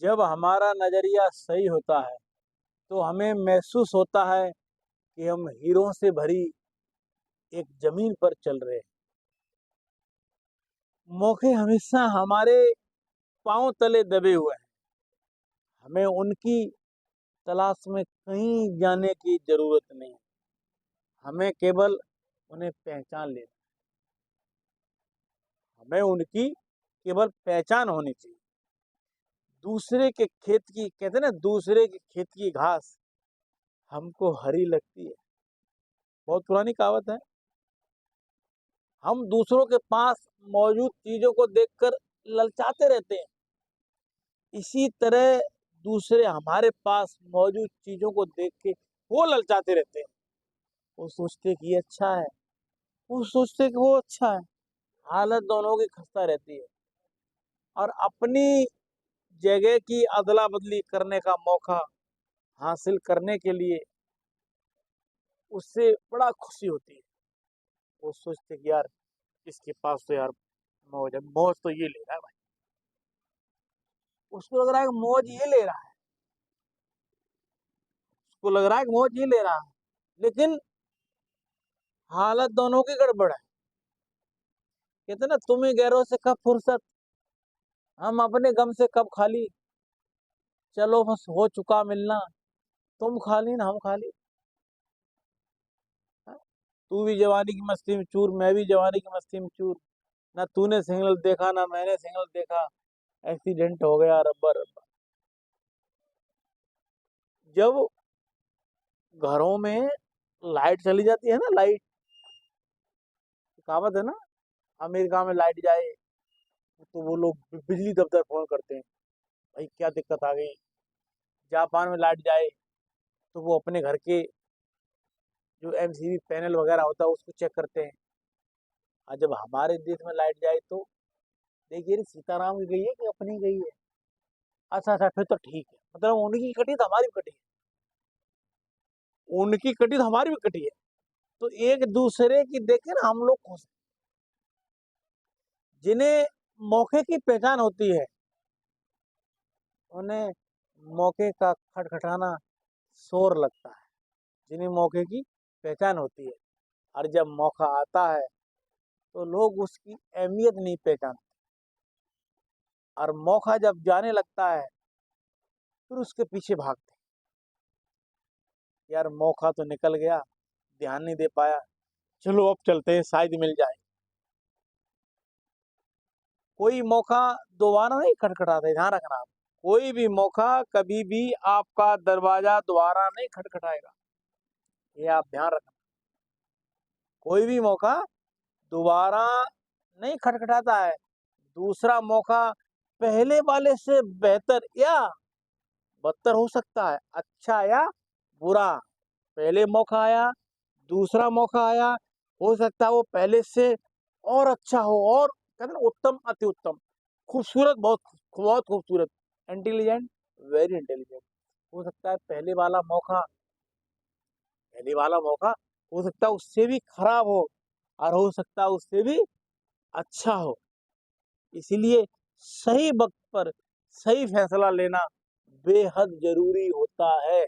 जब हमारा नज़रिया सही होता है तो हमें महसूस होता है कि हम हीरों से भरी एक ज़मीन पर चल रहे हैं। मौके हमेशा हमारे पाँव तले दबे हुए हैं। हमें उनकी तलाश में कहीं जाने की ज़रूरत नहीं है। हमें केवल उन्हें पहचान लेना, हमें उनकी केवल पहचान होनी चाहिए। दूसरे के खेत की कहते हैं ना, दूसरे के खेत की घास हमको हरी लगती है। बहुत पुरानी कहावत है। हम दूसरों के पास मौजूद चीज़ों को देखकर ललचाते रहते हैं। इसी तरह दूसरे हमारे पास मौजूद चीज़ों को देख के वो ललचाते रहते हैं। वो सोचते हैं कि ये अच्छा है, वो सोचते हैं कि वो अच्छा है। हालत दोनों की खस्ता रहती है और अपनी जगह की अदला-बदली करने का मौका हासिल करने के लिए उससे बड़ा खुशी होती है। वो सोचते हैं कि यार इसके पास तो यार मौज है, मौज तो ये ले रहा है भाई। उसको लग रहा है कि मौज ये ले रहा है, उसको लग रहा है कि मौज ये ले रहा है, लेकिन हालत दोनों की गड़बड़ है। कहते ना, तुम्हें गैरों से कब फुर्सत, हम अपने गम से कब खाली। चलो बस हो चुका मिलना, तुम खाली ना हम खाली। हाँ? तू भी जवानी की मस्ती में चूर, मैं भी जवानी की मस्ती में चूर। ना तूने सिग्नल देखा ना मैंने सिग्नल देखा, एक्सीडेंट हो गया रब्बर रब्बर। जब घरों में लाइट चली जाती है ना, लाइट, कहावत है ना, अमेरिका में लाइट जाए तो वो लोग बिजली दफ्तर फोन करते हैं, भाई क्या दिक्कत आ गई। जापान में लाइट जाए तो वो अपने घर के जो एमसीबी पैनल वगैरह होता है उसको चेक करते हैं। और जब हमारे देश में लाइट जाए तो देखिए रे, सीताराम की गई है कि अपनी गई है। अच्छा अच्छा, फिर तो ठीक है, मतलब उनकी कटी तो हमारी भी कटी है, उनकी कटी तो हमारी भी कटी है। तो एक दूसरे की देखे ना हम लोग खुश। जिन्हें मौके की पहचान होती है उन्हें मौके का खटखटाना शोर लगता है। जिन्हें मौके की पहचान होती है और जब मौका आता है तो लोग उसकी अहमियत नहीं पहचानते, और मौका जब जाने लगता है फिर उसके पीछे भागते हैं। यार मौका तो निकल गया, ध्यान नहीं दे पाया, चलो अब चलते हैं शायद मिल जाए। कोई मौका दोबारा नहीं खटखटाता है, ध्यान रखना आप। कोई भी मौका कभी भी आपका दरवाजा दोबारा नहीं खटखटाएगा, ये आप ध्यान रखना। कोई भी मौका दोबारा नहीं खटखटाता है। दूसरा मौका पहले वाले से बेहतर या बदतर हो सकता है, अच्छा या बुरा। पहले मौका आया, दूसरा मौका आया, हो सकता है वो पहले से और अच्छा हो, और कहते हैं ना, उत्तम अति उत्तम, खूबसूरत, बहुत बहुत खूबसूरत, इंटेलिजेंट, वेरी इंटेलिजेंट। हो सकता है पहले वाला मौका हो सकता है उससे भी खराब हो, और हो सकता है उससे भी अच्छा हो। इसीलिए सही वक्त पर सही फैसला लेना बेहद जरूरी होता है।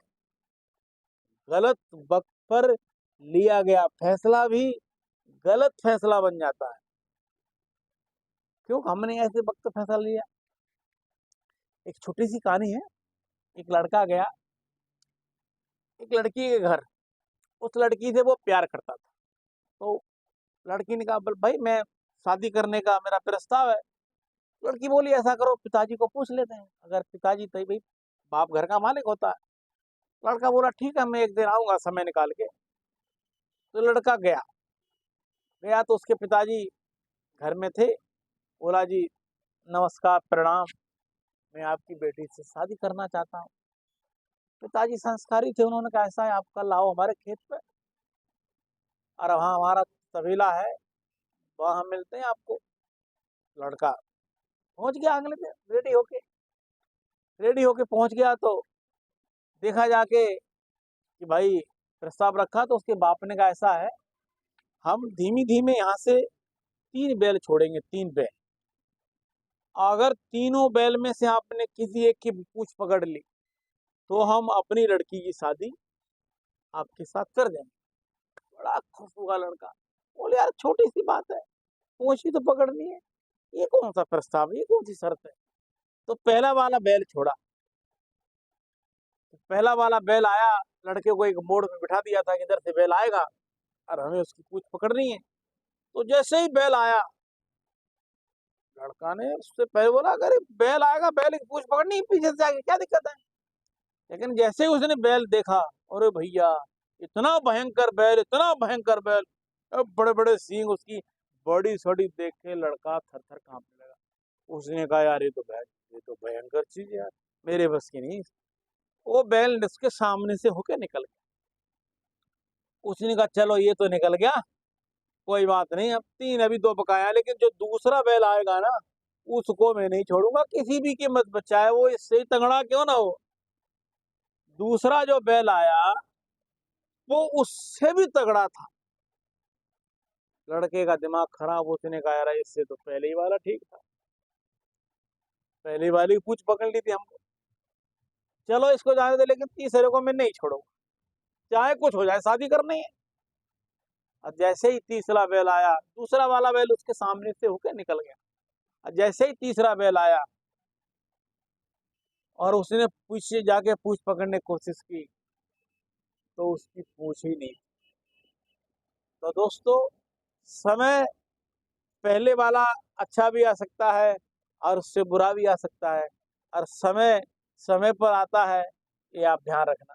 गलत वक्त पर लिया गया फैसला भी गलत फैसला बन जाता है। क्यों हमने ऐसे वक्त फैसला लिया? एक छोटी सी कहानी है। एक लड़का गया एक लड़की के घर। उस लड़की से वो प्यार करता था। तो लड़की ने कहा, बोल भाई मैं शादी करने का मेरा प्रस्ताव है। लड़की बोली, ऐसा करो पिताजी को पूछ लेते हैं, अगर पिताजी, तो भाई बाप घर का मालिक होता है। लड़का बोला ठीक है, मैं एक दिन आऊंगा समय निकाल के। तो लड़का गया गया तो उसके पिताजी घर में थे। बोला, जी नमस्कार प्रणाम, मैं आपकी बेटी से शादी करना चाहता हूँ। पिताजी संस्कारी थे, उन्होंने कहा ऐसा है, आप कल आओ हमारे खेत पे, और वहाँ हमारा तबेला है, वहाँ हम मिलते हैं आपको। लड़का पहुंच गया अगले दिन रेडी होके पहुंच गया। तो देखा जाके कि भाई प्रस्ताव रखा, तो उसके बाप ने कहा ऐसा है, हम धीमी धीमे यहाँ से 3 बैल छोड़ेंगे, 3 बैल, अगर तीनों बैल में से आपने किसी एक की पूंछ पकड़ ली तो हम अपनी लड़की की शादी आपके साथ कर देंगे। बड़ा खुश हुआ लड़का, बोले यार छोटी सी बात है, पूंछ ही तो पकड़नी है, ये कौन सा प्रस्ताव है, ये कौन सी शर्त है। तो पहला वाला बैल छोड़ा। तो पहला वाला बैल आया, लड़के को एक मोड़ में बिठा दिया था कि इधर से बैल आएगा और हमें उसकी पूंछ पकड़नी है। तो जैसे ही बैल आया, लड़का ने उससे पहले बोला अगर बैल आएगा, बैल की पूंछ पकड़नी है पीछे से आगे, क्या दिक्कत है। लेकिन जैसे ही उसने बैल देखा, अरे भैया इतना भयंकर बैल, इतना भयंकर बैल, बड़े बड़े सींग, उसकी बॉडी सॉडी देख के लड़का थर थर कांपने लगा। उसने कहा यार ये तो बैल, ये तो भयंकर चीज है यार, मेरे बस की नहीं। वो बैल उसके सामने से होके निकल गया। उसने कहा चलो ये तो निकल गया, कोई बात नहीं, अब तीन अभी दो बकाया, लेकिन जो दूसरा बैल आएगा ना उसको मैं नहीं छोड़ूंगा किसी भी कीमत पर, चाहे वो इससे ही तगड़ा क्यों ना हो। दूसरा जो बैल आया वो उससे भी तगड़ा था। लड़के का दिमाग खराब, उसने कहा यार इससे तो पहले ही वाला ठीक था, पहले वाली पूछ पकड़ ली थी हमको, चलो इसको जाने दे, लेकिन तीसरे को मैं नहीं छोड़ूंगा, चाहे कुछ हो जाए, शादी करनी है। और जैसे ही तीसरा बैल आया, दूसरा वाला बैल उसके सामने से होकर निकल गया। और जैसे ही तीसरा बैल आया और उसने पूछ से जाके पूछ पकड़ने की कोशिश की तो उसकी पूछ ही नहीं। तो दोस्तों, समय पहले वाला अच्छा भी आ सकता है और उससे बुरा भी आ सकता है, और समय समय पर आता है, ये आप ध्यान रखना।